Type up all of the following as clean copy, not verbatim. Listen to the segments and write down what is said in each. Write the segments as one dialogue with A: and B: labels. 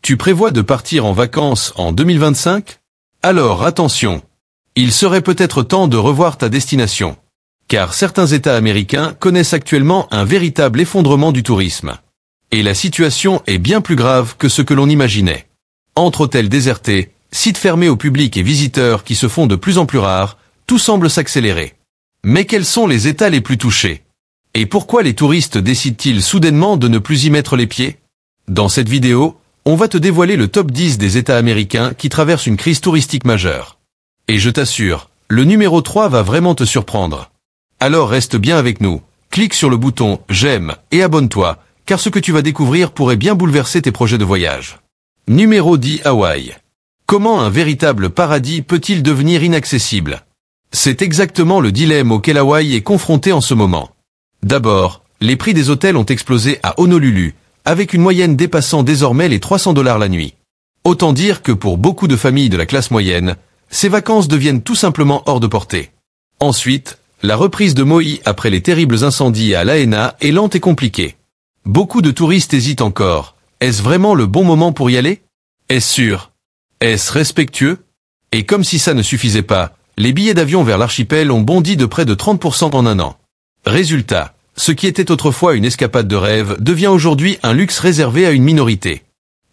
A: Tu prévois de partir en vacances en 2025? Alors attention, il serait peut-être temps de revoir ta destination. Car certains États américains connaissent actuellement un véritable effondrement du tourisme. Et la situation est bien plus grave que ce que l'on imaginait. Entre hôtels désertés, sites fermés au public et visiteurs qui se font de plus en plus rares, tout semble s'accélérer. Mais quels sont les États les plus touchés? Et pourquoi les touristes décident-ils soudainement de ne plus y mettre les pieds? Dans cette vidéo, on va te dévoiler le top 10 des États américains qui traversent une crise touristique majeure. Et je t'assure, le numéro 3 va vraiment te surprendre. Alors reste bien avec nous, clique sur le bouton « J'aime » et abonne-toi, car ce que tu vas découvrir pourrait bien bouleverser tes projets de voyage. Numéro 10 Hawaï. Comment un véritable paradis peut-il devenir inaccessible? C'est exactement le dilemme auquel Hawaï est confronté en ce moment. D'abord, les prix des hôtels ont explosé à Honolulu, avec une moyenne dépassant désormais les $300 la nuit. Autant dire que pour beaucoup de familles de la classe moyenne, ces vacances deviennent tout simplement hors de portée. Ensuite, la reprise de Maui après les terribles incendies à Lahaina est lente et compliquée. Beaucoup de touristes hésitent encore. Est-ce vraiment le bon moment pour y aller? Est-ce sûr? Est-ce respectueux? Et comme si ça ne suffisait pas, les billets d'avion vers l'archipel ont bondi de près de 30% en un an. Résultat, ce qui était autrefois une escapade de rêve devient aujourd'hui un luxe réservé à une minorité.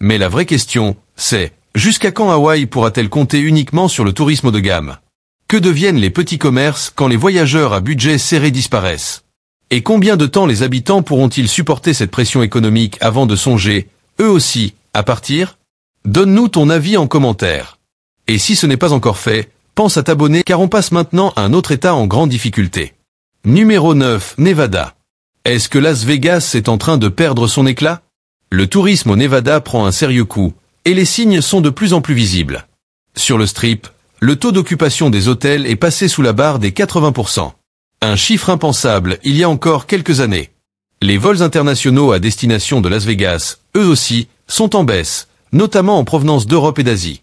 A: Mais la vraie question, c'est, jusqu'à quand Hawaï pourra-t-elle compter uniquement sur le tourisme haut de gamme? Que deviennent les petits commerces quand les voyageurs à budget serré disparaissent? Et combien de temps les habitants pourront-ils supporter cette pression économique avant de songer, eux aussi, à partir? Donne-nous ton avis en commentaire. Et si ce n'est pas encore fait, pense à t'abonner car on passe maintenant à un autre État en grande difficulté. Numéro 9, Nevada. Est-ce que Las Vegas est en train de perdre son éclat? Le tourisme au Nevada prend un sérieux coup, et les signes sont de plus en plus visibles. Sur le Strip, le taux d'occupation des hôtels est passé sous la barre des 80%. Un chiffre impensable il y a encore quelques années. Les vols internationaux à destination de Las Vegas, eux aussi, sont en baisse, notamment en provenance d'Europe et d'Asie.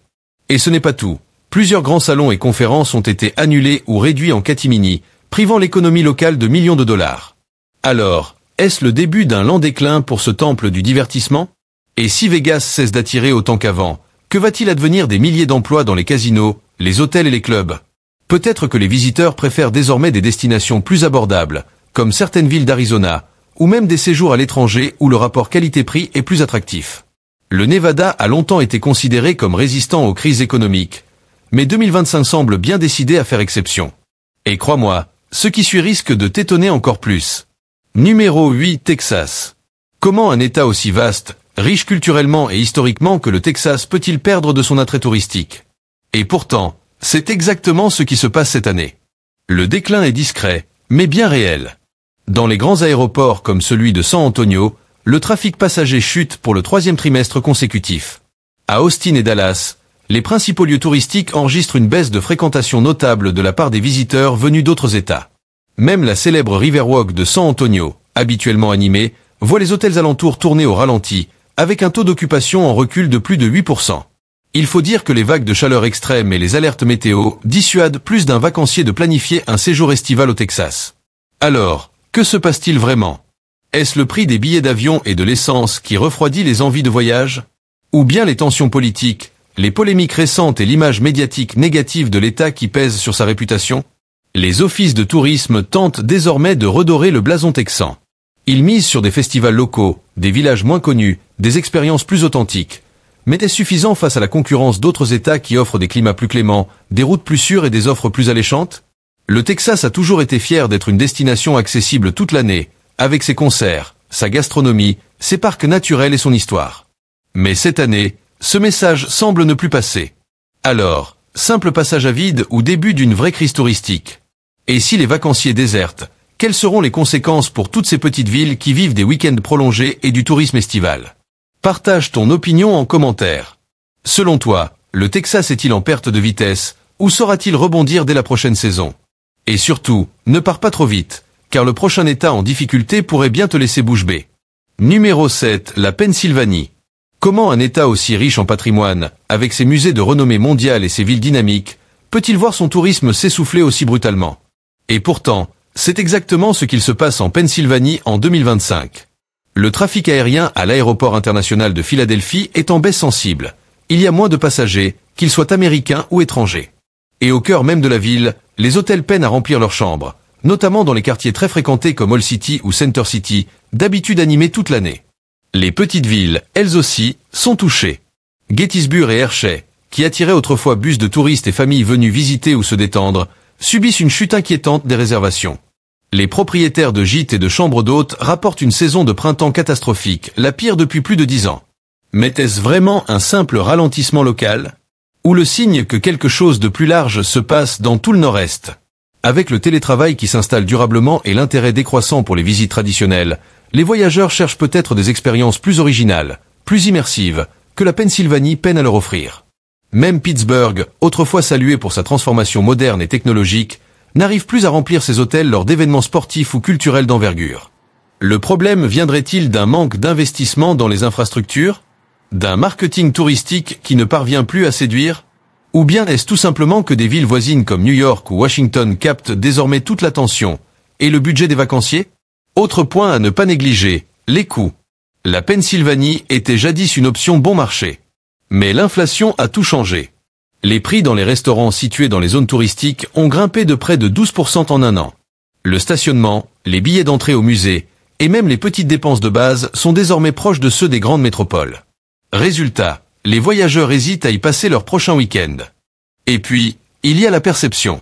A: Et ce n'est pas tout. Plusieurs grands salons et conférences ont été annulés ou réduits en catimini, privant l'économie locale de millions de dollars. Alors, est-ce le début d'un lent déclin pour ce temple du divertissement? Et si Vegas cesse d'attirer autant qu'avant, que va-t-il advenir des milliers d'emplois dans les casinos, les hôtels et les clubs? Peut-être que les visiteurs préfèrent désormais des destinations plus abordables, comme certaines villes d'Arizona, ou même des séjours à l'étranger où le rapport qualité-prix est plus attractif. Le Nevada a longtemps été considéré comme résistant aux crises économiques, mais 2025 semble bien décidé à faire exception. Et crois-moi, ce qui suit risque de t'étonner encore plus. Numéro 8, Texas. Comment un État aussi vaste, riche culturellement et historiquement que le Texas peut-il perdre de son attrait touristique? Et pourtant, c'est exactement ce qui se passe cette année. Le déclin est discret, mais bien réel. Dans les grands aéroports comme celui de San Antonio, le trafic passager chute pour le 3e trimestre consécutif. À Austin et Dallas, les principaux lieux touristiques enregistrent une baisse de fréquentation notable de la part des visiteurs venus d'autres États. Même la célèbre Riverwalk de San Antonio, habituellement animée, voit les hôtels alentours tourner au ralenti, avec un taux d'occupation en recul de plus de 8%. Il faut dire que les vagues de chaleur extrêmes et les alertes météo dissuadent plus d'un vacancier de planifier un séjour estival au Texas. Alors, que se passe-t-il vraiment? Est-ce le prix des billets d'avion et de l'essence qui refroidit les envies de voyage? Ou bien les tensions politiques, les polémiques récentes et l'image médiatique négative de l'État qui pèse sur sa réputation? Les offices de tourisme tentent désormais de redorer le blason texan. Ils misent sur des festivals locaux, des villages moins connus, des expériences plus authentiques. Mais est-ce suffisant face à la concurrence d'autres États qui offrent des climats plus cléments, des routes plus sûres et des offres plus alléchantes? Le Texas a toujours été fier d'être une destination accessible toute l'année, avec ses concerts, sa gastronomie, ses parcs naturels et son histoire. Mais cette année, ce message semble ne plus passer. Alors, simple passage à vide ou début d'une vraie crise touristique? Et si les vacanciers désertent, quelles seront les conséquences pour toutes ces petites villes qui vivent des week-ends prolongés et du tourisme estival? Partage ton opinion en commentaire. Selon toi, le Texas est-il en perte de vitesse, ou saura-t-il rebondir dès la prochaine saison? Et surtout, ne pars pas trop vite, car le prochain État en difficulté pourrait bien te laisser bouche bée. Numéro 7, la Pennsylvanie. Comment un État aussi riche en patrimoine, avec ses musées de renommée mondiale et ses villes dynamiques, peut-il voir son tourisme s'essouffler aussi brutalement? Et pourtant, c'est exactement ce qu'il se passe en Pennsylvanie en 2025. Le trafic aérien à l'aéroport international de Philadelphie est en baisse sensible. Il y a moins de passagers, qu'ils soient américains ou étrangers. Et au cœur même de la ville, les hôtels peinent à remplir leurs chambres, notamment dans les quartiers très fréquentés comme All City ou Center City, d'habitude animés toute l'année. Les petites villes, elles aussi, sont touchées. Gettysburg et Hershey, qui attiraient autrefois bus de touristes et familles venues visiter ou se détendre, subissent une chute inquiétante des réservations. Les propriétaires de gîtes et de chambres d'hôtes rapportent une saison de printemps catastrophique, la pire depuis plus de 10 ans. Mais est-ce vraiment un simple ralentissement local? Ou le signe que quelque chose de plus large se passe dans tout le Nord-Est? Avec le télétravail qui s'installe durablement et l'intérêt décroissant pour les visites traditionnelles, les voyageurs cherchent peut-être des expériences plus originales, plus immersives, que la Pennsylvanie peine à leur offrir. Même Pittsburgh, autrefois salué pour sa transformation moderne et technologique, n'arrive plus à remplir ses hôtels lors d'événements sportifs ou culturels d'envergure. Le problème viendrait-il d'un manque d'investissement dans les infrastructures? D'un marketing touristique qui ne parvient plus à séduire? Ou bien est-ce tout simplement que des villes voisines comme New York ou Washington captent désormais toute l'attention et le budget des vacanciers? Autre point à ne pas négliger, les coûts. La Pennsylvanie était jadis une option bon marché. Mais l'inflation a tout changé. Les prix dans les restaurants situés dans les zones touristiques ont grimpé de près de 12% en un an. Le stationnement, les billets d'entrée au musée, et même les petites dépenses de base sont désormais proches de ceux des grandes métropoles. Résultat, les voyageurs hésitent à y passer leur prochain week-end. Et puis, il y a la perception.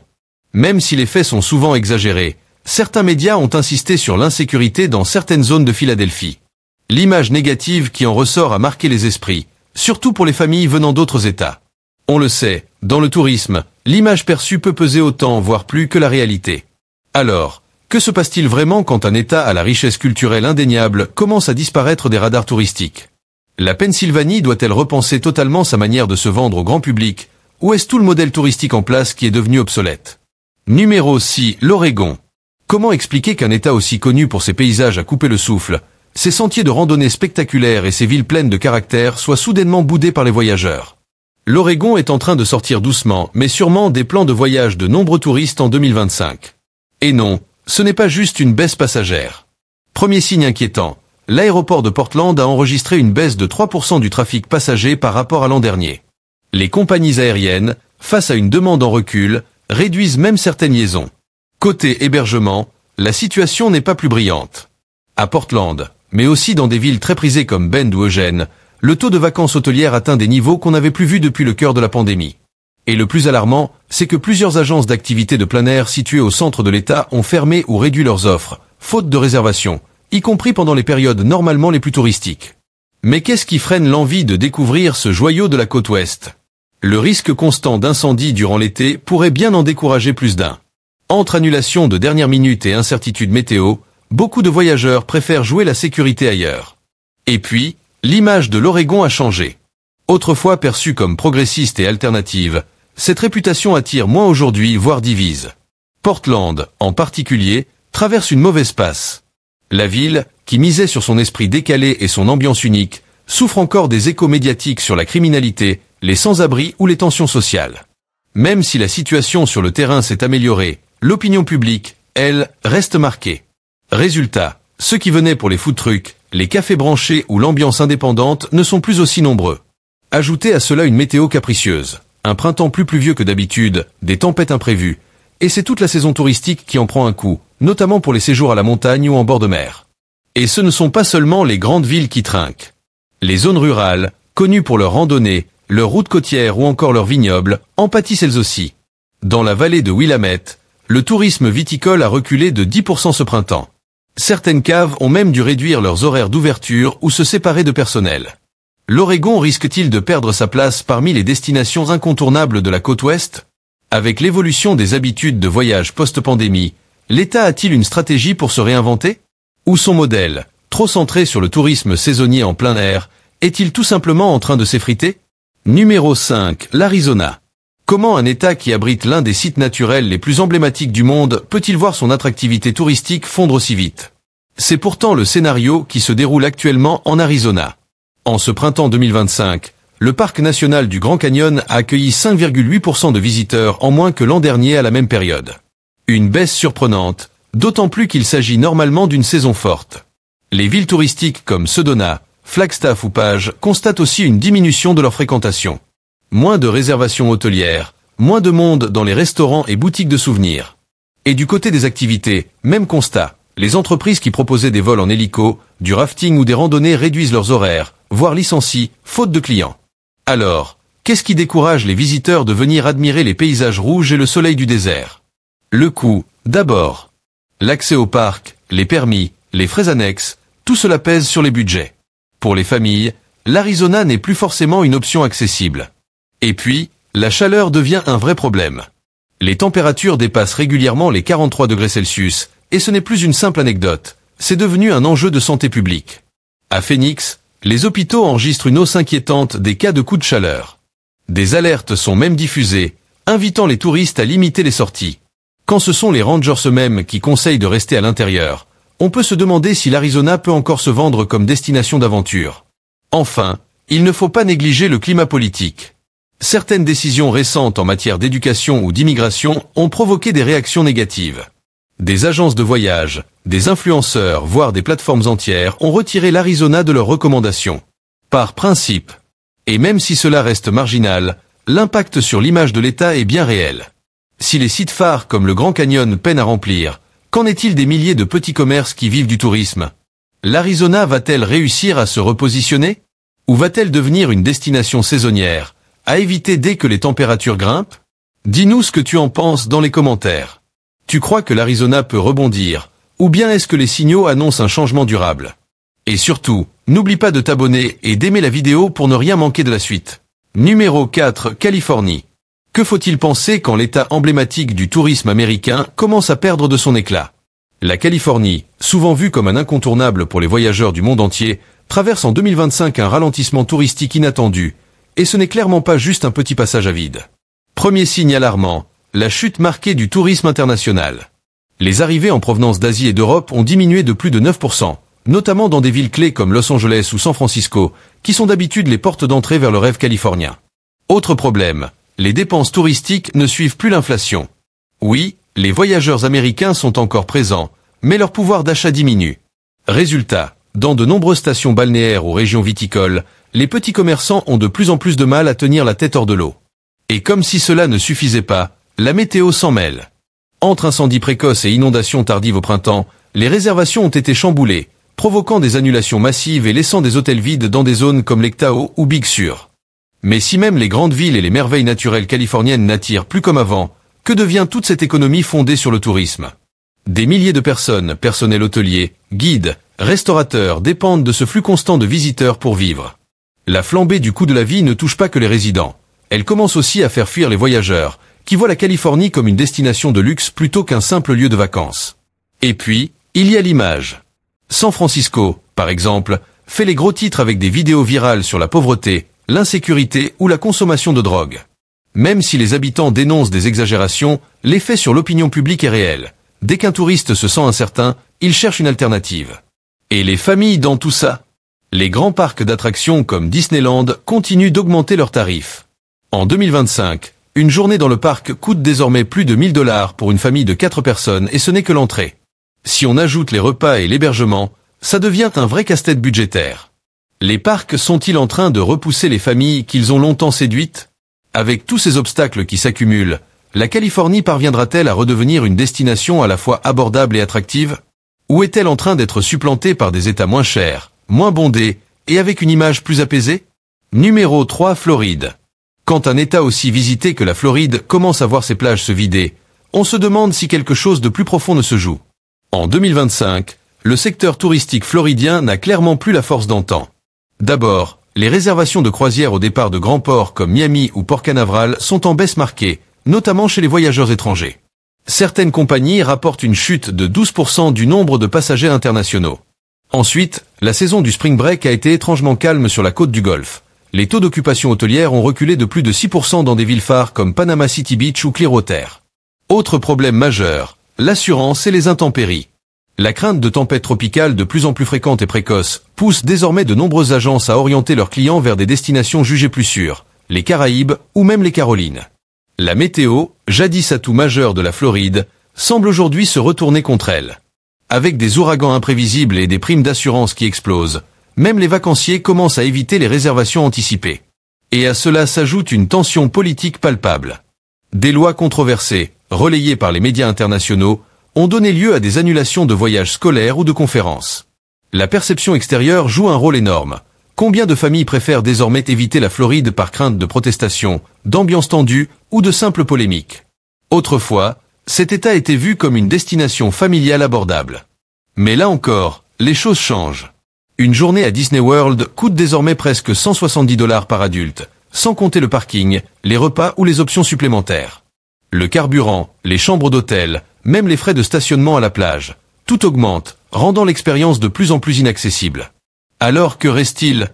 A: Même si les faits sont souvent exagérés, certains médias ont insisté sur l'insécurité dans certaines zones de Philadelphie. L'image négative qui en ressort a marqué les esprits, surtout pour les familles venant d'autres États. On le sait, dans le tourisme, l'image perçue peut peser autant, voire plus que la réalité. Alors, que se passe-t-il vraiment quand un État à la richesse culturelle indéniable commence à disparaître des radars touristiques? La Pennsylvanie doit-elle repenser totalement sa manière de se vendre au grand public, ou est-ce tout le modèle touristique en place qui est devenu obsolète? Numéro 6, l'Oregon. Comment expliquer qu'un État aussi connu pour ses paysages à couper le souffle, ses sentiers de randonnée spectaculaires et ses villes pleines de caractère soient soudainement boudés par les voyageurs? L'Oregon est en train de sortir doucement, mais sûrement des plans de voyage de nombreux touristes en 2025. Et non, ce n'est pas juste une baisse passagère. Premier signe inquiétant, l'aéroport de Portland a enregistré une baisse de 3% du trafic passager par rapport à l'an dernier. Les compagnies aériennes, face à une demande en recul, réduisent même certaines liaisons. Côté hébergement, la situation n'est pas plus brillante. À Portland, mais aussi dans des villes très prisées comme Bend ou Eugene, le taux de vacances hôtelières atteint des niveaux qu'on n'avait plus vus depuis le cœur de la pandémie. Et le plus alarmant, c'est que plusieurs agences d'activités de plein air situées au centre de l'État ont fermé ou réduit leurs offres, faute de réservation, y compris pendant les périodes normalement les plus touristiques. Mais qu'est-ce qui freine l'envie de découvrir ce joyau de la côte ouest? Le risque constant d'incendie durant l'été pourrait bien en décourager plus d'un. Entre annulation de dernière minute et incertitude météo, beaucoup de voyageurs préfèrent jouer la sécurité ailleurs. Et puis, l'image de l'Oregon a changé. Autrefois perçue comme progressiste et alternative, cette réputation attire moins aujourd'hui, voire divise. Portland, en particulier, traverse une mauvaise passe. La ville, qui misait sur son esprit décalé et son ambiance unique, souffre encore des échos médiatiques sur la criminalité, les sans-abri ou les tensions sociales. Même si la situation sur le terrain s'est améliorée, l'opinion publique, elle, reste marquée. Résultat, ceux qui venaient pour les food trucks, les cafés branchés ou l'ambiance indépendante ne sont plus aussi nombreux. Ajoutez à cela une météo capricieuse, un printemps plus pluvieux que d'habitude, des tempêtes imprévues, et c'est toute la saison touristique qui en prend un coup, notamment pour les séjours à la montagne ou en bord de mer. Et ce ne sont pas seulement les grandes villes qui trinquent. Les zones rurales, connues pour leurs randonnées, leurs routes côtières ou encore leurs vignobles, en pâtissent elles aussi. Dans la vallée de Willamette, le tourisme viticole a reculé de 10% ce printemps. Certaines caves ont même dû réduire leurs horaires d'ouverture ou se séparer de personnel. L'Oregon risque-t-il de perdre sa place parmi les destinations incontournables de la côte ouest? Avec l'évolution des habitudes de voyage post-pandémie, l'État a-t-il une stratégie pour se réinventer? Ou son modèle, trop centré sur le tourisme saisonnier en plein air, est-il tout simplement en train de s'effriter? Numéro 5, l'Arizona. Comment un État qui abrite l'un des sites naturels les plus emblématiques du monde peut-il voir son attractivité touristique fondre aussi vite? C'est pourtant le scénario qui se déroule actuellement en Arizona. En ce printemps 2025, le parc national du Grand Canyon a accueilli 5,8% de visiteurs en moins que l'an dernier à la même période. Une baisse surprenante, d'autant plus qu'il s'agit normalement d'une saison forte. Les villes touristiques comme Sedona, Flagstaff ou Page constatent aussi une diminution de leur fréquentation. Moins de réservations hôtelières, moins de monde dans les restaurants et boutiques de souvenirs. Et du côté des activités, même constat. Les entreprises qui proposaient des vols en hélico, du rafting ou des randonnées réduisent leurs horaires, voire licencient, faute de clients. Alors, qu'est-ce qui décourage les visiteurs de venir admirer les paysages rouges et le soleil du désert? Le coût, d'abord. L'accès au parc, les permis, les frais annexes, tout cela pèse sur les budgets. Pour les familles, l'Arizona n'est plus forcément une option accessible. Et puis, la chaleur devient un vrai problème. Les températures dépassent régulièrement les 43 degrés Celsius, et ce n'est plus une simple anecdote, c'est devenu un enjeu de santé publique. À Phoenix, les hôpitaux enregistrent une hausse inquiétante des cas de coups de chaleur. Des alertes sont même diffusées, invitant les touristes à limiter les sorties. Quand ce sont les rangers eux-mêmes qui conseillent de rester à l'intérieur, on peut se demander si l'Arizona peut encore se vendre comme destination d'aventure. Enfin, il ne faut pas négliger le climat politique. Certaines décisions récentes en matière d'éducation ou d'immigration ont provoqué des réactions négatives. Des agences de voyage, des influenceurs, voire des plateformes entières ont retiré l'Arizona de leurs recommandations. Par principe. Et même si cela reste marginal, l'impact sur l'image de l'État est bien réel. Si les sites phares comme le Grand Canyon peinent à remplir, qu'en est-il des milliers de petits commerces qui vivent du tourisme? L'Arizona va-t-elle réussir à se repositionner? Ou va-t-elle devenir une destination saisonnière, à éviter dès que les températures grimpent? Dis-nous ce que tu en penses dans les commentaires. Tu crois que l'Arizona peut rebondir, ou bien est-ce que les signaux annoncent un changement durable? Et surtout, n'oublie pas de t'abonner et d'aimer la vidéo pour ne rien manquer de la suite. Numéro 4, Californie. Que faut-il penser quand l'État emblématique du tourisme américain commence à perdre de son éclat? La Californie, souvent vue comme un incontournable pour les voyageurs du monde entier, traverse en 2025 un ralentissement touristique inattendu, et ce n'est clairement pas juste un petit passage à vide. Premier signe alarmant, la chute marquée du tourisme international. Les arrivées en provenance d'Asie et d'Europe ont diminué de plus de 9%, notamment dans des villes clés comme Los Angeles ou San Francisco, qui sont d'habitude les portes d'entrée vers le rêve californien. Autre problème, les dépenses touristiques ne suivent plus l'inflation. Oui, les voyageurs américains sont encore présents, mais leur pouvoir d'achat diminue. Résultat, dans de nombreuses stations balnéaires ou régions viticoles, les petits commerçants ont de plus en plus de mal à tenir la tête hors de l'eau. Et comme si cela ne suffisait pas, la météo s'en mêle. Entre incendies précoces et inondations tardives au printemps, les réservations ont été chamboulées, provoquant des annulations massives et laissant des hôtels vides dans des zones comme Lake Tahoe ou Big Sur. Mais si même les grandes villes et les merveilles naturelles californiennes n'attirent plus comme avant, que devient toute cette économie fondée sur le tourisme? Des milliers de personnes, personnel hôtelier, guides, restaurateurs dépendent de ce flux constant de visiteurs pour vivre. La flambée du coût de la vie ne touche pas que les résidents. Elle commence aussi à faire fuir les voyageurs, qui voient la Californie comme une destination de luxe plutôt qu'un simple lieu de vacances. Et puis, il y a l'image. San Francisco, par exemple, fait les gros titres avec des vidéos virales sur la pauvreté, l'insécurité ou la consommation de drogue. Même si les habitants dénoncent des exagérations, l'effet sur l'opinion publique est réel. Dès qu'un touriste se sent incertain, il cherche une alternative. Et les familles dans tout ça? Les grands parcs d'attractions comme Disneyland continuent d'augmenter leurs tarifs. En 2025, une journée dans le parc coûte désormais plus de 1 000 $ pour une famille de 4 personnes et ce n'est que l'entrée. Si on ajoute les repas et l'hébergement, ça devient un vrai casse-tête budgétaire. Les parcs sont-ils en train de repousser les familles qu'ils ont longtemps séduites? Avec tous ces obstacles qui s'accumulent, la Californie parviendra-t-elle à redevenir une destination à la fois abordable et attractive? Ou est-elle en train d'être supplantée par des États moins chers, moins bondés et avec une image plus apaisée? Numéro 3, Floride. Quand un État aussi visité que la Floride commence à voir ses plages se vider, on se demande si quelque chose de plus profond ne se joue. En 2025, le secteur touristique floridien n'a clairement plus la force d'antan. D'abord, les réservations de croisières au départ de grands ports comme Miami ou Port Canaveral sont en baisse marquée, notamment chez les voyageurs étrangers. Certaines compagnies rapportent une chute de 12% du nombre de passagers internationaux. Ensuite, la saison du Spring Break a été étrangement calme sur la côte du Golfe. Les taux d'occupation hôtelière ont reculé de plus de 6% dans des villes phares comme Panama City Beach ou Clearwater. Autre problème majeur, l'assurance et les intempéries. La crainte de tempêtes tropicales de plus en plus fréquentes et précoces pousse désormais de nombreuses agences à orienter leurs clients vers des destinations jugées plus sûres, les Caraïbes ou même les Carolines. La météo, jadis atout majeur de la Floride, semble aujourd'hui se retourner contre elle. Avec des ouragans imprévisibles et des primes d'assurance qui explosent, même les vacanciers commencent à éviter les réservations anticipées. Et à cela s'ajoute une tension politique palpable. Des lois controversées, relayées par les médias internationaux, ont donné lieu à des annulations de voyages scolaires ou de conférences. La perception extérieure joue un rôle énorme. Combien de familles préfèrent désormais éviter la Floride par crainte de protestations, d'ambiance tendue ou de simples polémiques? Autrefois, cet État était vu comme une destination familiale abordable. Mais là encore, les choses changent. Une journée à Disney World coûte désormais presque 170 $ par adulte, sans compter le parking, les repas ou les options supplémentaires. Le carburant, les chambres d'hôtel, même les frais de stationnement à la plage, tout augmente, rendant l'expérience de plus en plus inaccessible. Alors que reste-t-il?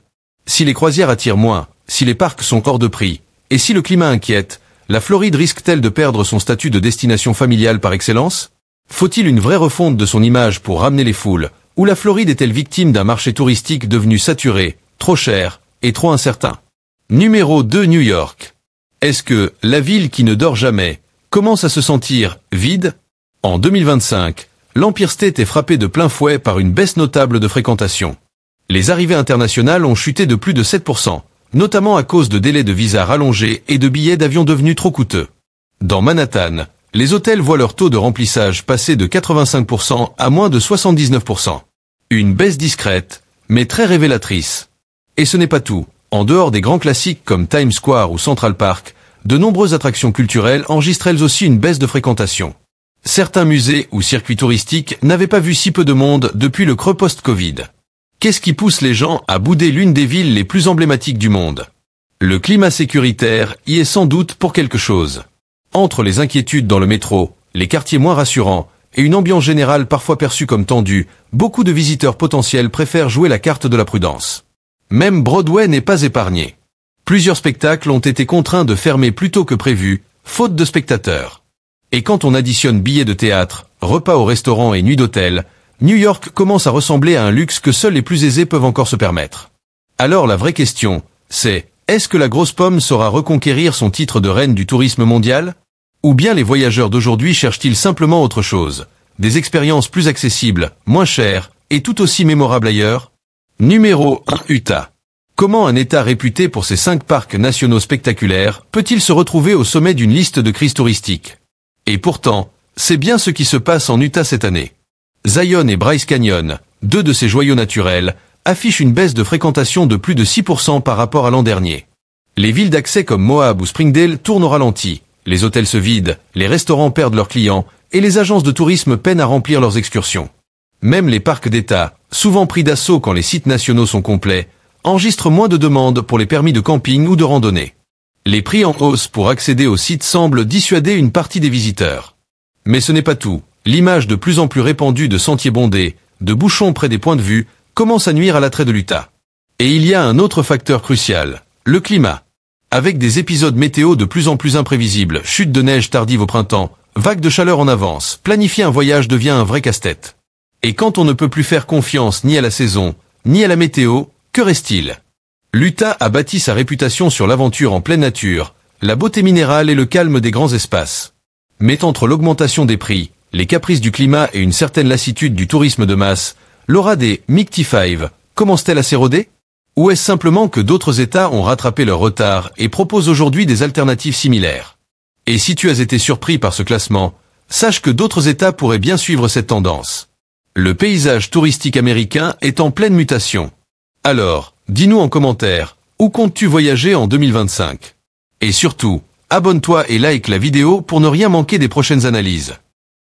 A: Si les croisières attirent moins, si les parcs sont hors de prix, et si le climat inquiète, la Floride risque-t-elle de perdre son statut de destination familiale par excellence? Faut-il une vraie refonte de son image pour ramener les foules, ou la Floride est-elle victime d'un marché touristique devenu saturé, trop cher, et trop incertain? Numéro 2, New York. Est-ce que la ville qui ne dort jamais commence à se sentir vide? En 2025, l'Empire State est frappé de plein fouet par une baisse notable de fréquentation. Les arrivées internationales ont chuté de plus de 7%, notamment à cause de délais de visa rallongés et de billets d'avion devenus trop coûteux. Dans Manhattan, les hôtels voient leur taux de remplissage passer de 85% à moins de 79%. Une baisse discrète, mais très révélatrice. Et ce n'est pas tout. En dehors des grands classiques comme Times Square ou Central Park, de nombreuses attractions culturelles enregistrent elles aussi une baisse de fréquentation. Certains musées ou circuits touristiques n'avaient pas vu si peu de monde depuis le creux post-Covid. Qu'est-ce qui pousse les gens à bouder l'une des villes les plus emblématiques du monde? Le climat sécuritaire y est sans doute pour quelque chose. Entre les inquiétudes dans le métro, les quartiers moins rassurants, et une ambiance générale parfois perçue comme tendue, beaucoup de visiteurs potentiels préfèrent jouer la carte de la prudence. Même Broadway n'est pas épargné. Plusieurs spectacles ont été contraints de fermer plus tôt que prévu, faute de spectateurs. Et quand on additionne billets de théâtre, repas au restaurant et nuits d'hôtel, New York commence à ressembler à un luxe que seuls les plus aisés peuvent encore se permettre. Alors la vraie question, c'est, est-ce que la grosse pomme saura reconquérir son titre de reine du tourisme mondial? Ou bien les voyageurs d'aujourd'hui cherchent-ils simplement autre chose? Des expériences plus accessibles, moins chères, et tout aussi mémorables ailleurs? Numéro 1, Utah. Comment un État réputé pour ses 5 parcs nationaux spectaculaires peut-il se retrouver au sommet d'une liste de crises touristiques? Et pourtant, c'est bien ce qui se passe en Utah cette année. Zion et Bryce Canyon, 2 de ces joyaux naturels, affichent une baisse de fréquentation de plus de 6% par rapport à l'an dernier. Les villes d'accès comme Moab ou Springdale tournent au ralenti, les hôtels se vident, les restaurants perdent leurs clients, et les agences de tourisme peinent à remplir leurs excursions. Même les parcs d'État, souvent pris d'assaut quand les sites nationaux sont complets, enregistrent moins de demandes pour les permis de camping ou de randonnée. Les prix en hausse pour accéder aux sites semblent dissuader une partie des visiteurs. Mais ce n'est pas tout. L'image de plus en plus répandue de sentiers bondés, de bouchons près des points de vue, commence à nuire à l'attrait de l'Utah. Et il y a un autre facteur crucial, le climat. Avec des épisodes météo de plus en plus imprévisibles, chute de neige tardive au printemps, vagues de chaleur en avance, planifier un voyage devient un vrai casse-tête. Et quand on ne peut plus faire confiance ni à la saison, ni à la météo, que reste-t-il? L'Utah a bâti sa réputation sur l'aventure en pleine nature, la beauté minérale et le calme des grands espaces. Mais entre l'augmentation des prix, les caprices du climat et une certaine lassitude du tourisme de masse, l'aura des Mighty Five commence-t-elle à s'éroder? Ou est-ce simplement que d'autres États ont rattrapé leur retard et proposent aujourd'hui des alternatives similaires? Et si tu as été surpris par ce classement, sache que d'autres États pourraient bien suivre cette tendance. Le paysage touristique américain est en pleine mutation. Alors, dis-nous en commentaire, où comptes-tu voyager en 2025? Et surtout, abonne-toi et like la vidéo pour ne rien manquer des prochaines analyses.